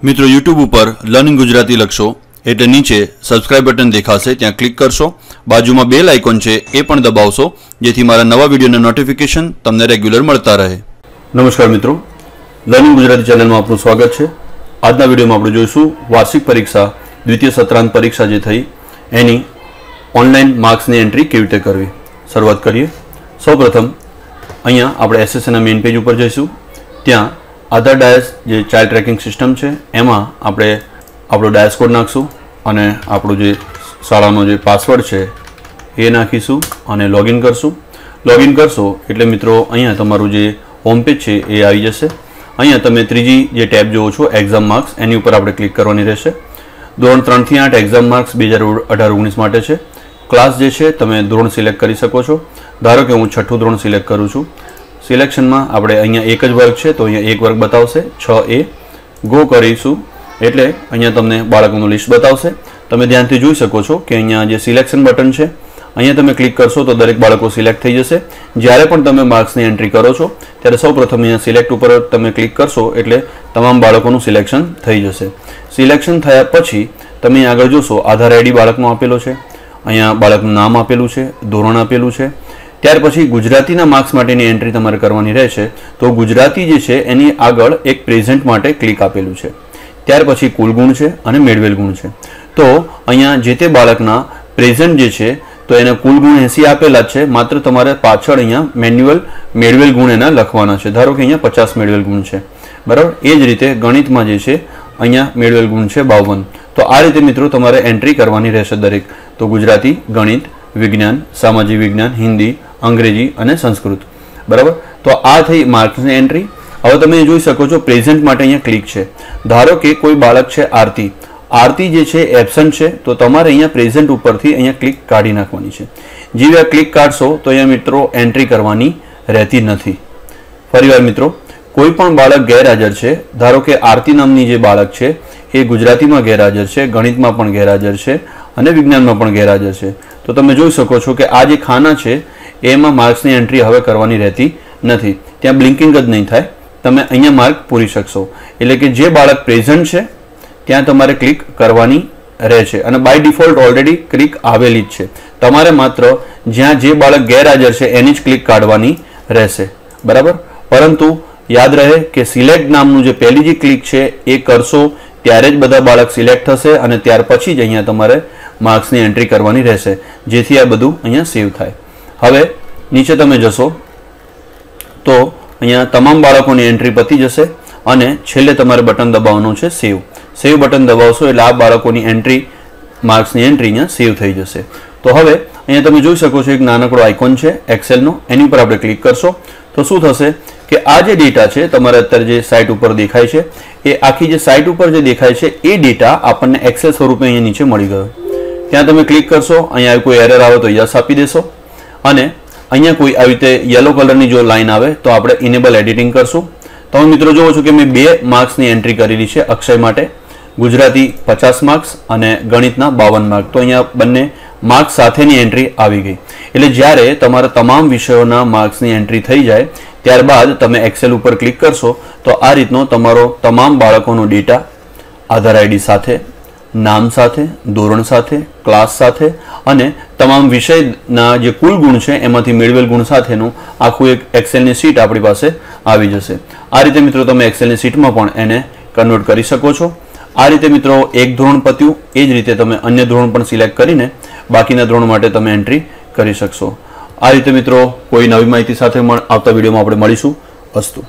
મિત્રો YouTube ઉપર learning Gujarati લખશો એટલે નીચે સબસ્ક્રાઇબ બટન દેખાશે, ત્યાં ક્લિક કરશો, બાજુમાં બેલ આઇકોન છે એ પણ દબાવશો જેથી મારા નવા વિડિયોના નોટિફિકેશન તમને રેગ્યુલર મળતા રહે। નમસ્કાર મિત્રો, લર્નિંગ ગુજરાતી ચેનલમાં આપનું સ્વાગત છે। આજના વિડિયોમાં આપણે જોઈશું વાર્ષિક પરીક્ષા દ્વિતીય સત્રાંત પરીક્ષા જે થઈ એની ઓનલાઈન માર્ક્સની એન્ટ્રી કેવી રીતે કરવી। શરૂઆત કરીએ। સૌપ્રથમ અહીંયા આપણે એસએસસીના મેઇન પેજ ઉપર જઈશું, ત્યાં आधार डायस जो चाइल्ड ट्रेकिंग सिस्टम है एमां आपणे आपणो डायस कोड नाखशुं अने आपणो जे शाळानो जे पासवर्ड है ए नाखीशुं अने लॉगिन करशुं। लॉगिन करशो एटले मित्रों अहींया तमारुं जे होम पेज है ए आवी जशे। अहींया तमे त्रीजी जे टेब जोवो छो एक्जाम मार्क्स, एनी उपर आपणे क्लिक करवानी रहेशे। धोरण 3 થી 8 एक्जाम मार्क्स 2018-19 माटे छे। क्लास जे छे तमे धोरण सिलेक्ट करी शको छो। धारो के हूँ छठ्ठुं धोरण सिलेक्ट करूँ छूँ। सिलेक्शन में आपणे अहींया एक ज वर्ग है तो अहींया एक वर्ग बतावशे 6A। गो करीशुं एटले अहींया तमने बाळकोनुं लिस्ट बतावशे। तमे ध्यानथी जोई शको छो कि अहींया जे सिलेक्शन बटन है अहींया तमे क्लिक करशो तो दरेक बाळको सिलेक्ट थई जशे। ज्यारे पण तमे मार्क्सनी एंट्री करो छो त्यारे सौप्रथम अहींया सिलेक्ट उपर तमे क्लिक करशो एटले तमाम बाळकोनुं सिलेक्शन थई जशे। सिलेक्शन थया पछी तमे आगळ जोशो आधार आईडी बाळकनो आपेलो छे, अहींया बाळकनुं नाम आपेलुं छे, धोरण आपेलुं छे। त्यार पछी गुजरातीना मार्क्स माटेनी एंट्री तमारे करवानी रहेशे तो गुजराती जे छे एनी आगळ एक प्रेजेंट माटे क्लिक आपेलुं छे। त्यार पछी कुल गुण छे अने मेळवेल गुण छे तो अहींया जे ते बाळकना प्रेजेंट जे छे तो एना कुल गुण 80 आपेला छे, मात्र तमारे पाछळ अहींया मेन्युअल मेळवेल गुण एना लखवाना छे। धारो के अहींया 50 मेळवेल गुण छे, बराबर। ए ज रीते गणितमां जे छे अहींया मेळवेल गुण छे 52। तो आ रीते मित्रों तमारे एंट्री करवानी रहेशे दरेक। तो गुजराती, गणित, विज्ञान, सामाजिक विज्ञान, हिंदी, अंग्रेजी और संस्कृत, बराबर। तो आ थी मार्क्सनी एंट्री। हवे तमे जोई शको छो प्रेजेंट माटे अहींया क्लिक छे। धारो के कोई बाळक छे आरती, आरती जे छे एब्सेंट छे तो तमारे अहींया प्रेजेंट उपरथी अहींया क्लिक काढी नाखवानी छे। जेवी आ क्लिक काढशो तो अहींया मित्रों एंट्री करवानी रहती नथी। फरीवार मित्रों, कोई पण बाळक गैरहाजर छे, धारो के आरती नामनी जे बाळक छे ए गुजरातीमां गैरहाजर छे, गणितमां पण गैरहाजर छे अने विज्ञानमां पण गैरहाजर छे, तो तमे जोई शको छो के आ जे खाना छे एमां मार्क्सनी एंट्री हवे करवानी रहती नथी। त्यां ब्लिंकिंग ज नहीं थाय, तमे अहींया मार्क पूरी शकशो। एटले के जे बाळक प्रेजेंट छे त्यां तमारे क्लिक करवानी रहेशे अने बाय डिफॉल्ट ऑलरेडी क्लिक आवेली ज छे। तमारे मात्र ज्यां जे बाळक गैरहाजर छे एनी ज क्लिक काढवानी रहेशे, बराबर। परंतु याद रहे कि सिलेक्ट नामनुं जे पहेली जी क्लिक छे ए करशो त्यारे ज बधा बाळक सिलेक्ट थशे अने त्यार पछी ज अहींया तमारे मार्क्सनी एंट्री करवानी रहेशे, जेथी आ बधुं अहींया सेव थाय। हवे नीचे तमे जशो तो अहींया तमाम बाळकोनी एंट्री पती जशे अने छेल्ले तमारे बटन दबाववानुं छे सेव। सेव बटन दबावशो एटले आ बाळकोनी एंट्री मार्क्सनी एंट्री अहींया सेव थई जशे। तो हवे अहींया तमे जोई शको छो एक नानकड़ो आइकॉन छे एक्सेलनो, एनी पर आपणे क्लिक करशो तो शुं थशे कि आ जे डेटा छे तमारे अत्यारे जे साइट उपर देखाय छे ए आखी जे साइट उपर जे देखाय छे ए डेटा आपणने एक्सेल स्वरूपे अहींया नीचे मळी गयो। त्यां तमे क्लिक करशो, अहींया कोई एरर आवे तो यस आपी देशो अने अहींया कोई आ रीते येलो कलरनी जो लाइन आवे तो आपणे इनेबल एडिटिंग करशुं। तो मित्रों जोवो छो कि मैं 2 मार्क्सनी एंट्री करेली छे अक्षय माटे, गुजराती 50 मार्क्स अने गणितना 52 मार्क। तो अहींया बंने मार्क्स साथेनी एंट्री आवी गई। एटले ज्यारे तमारा तमाम विषयोना मार्क्सनी एंट्री थई जाय त्यारबाद तमे एक्सेल उपर क्लिक करशो तो आ रीतनो तमारो तमाम बाळकोनो डेटा आधार आईडी साथे, नाम साथे, धोरण साथे, क्लास साथे अने तमाम विषयना जे कुल गुण छे एमांथी मेळवेल गुण साथेनुं आखुं एक एक्सेलनी शीट आपणी पासे आवी जशे। आ रीते मित्रों तमे एक्सेलनी शीटमां पण एने कन्वर्ट करी शको छो। आ रीते मित्रों एक धोरण पत्युं, ए ज रीते तमे अन्य धोरण पण सिलेक्ट करीने बाकीना धोरण माटे तमे एंट्री करी शकशो। आ रीते मित्रों कोई नवी माहिती साथे आवता विडियोमां आपणे मळीशुं। अस्तु।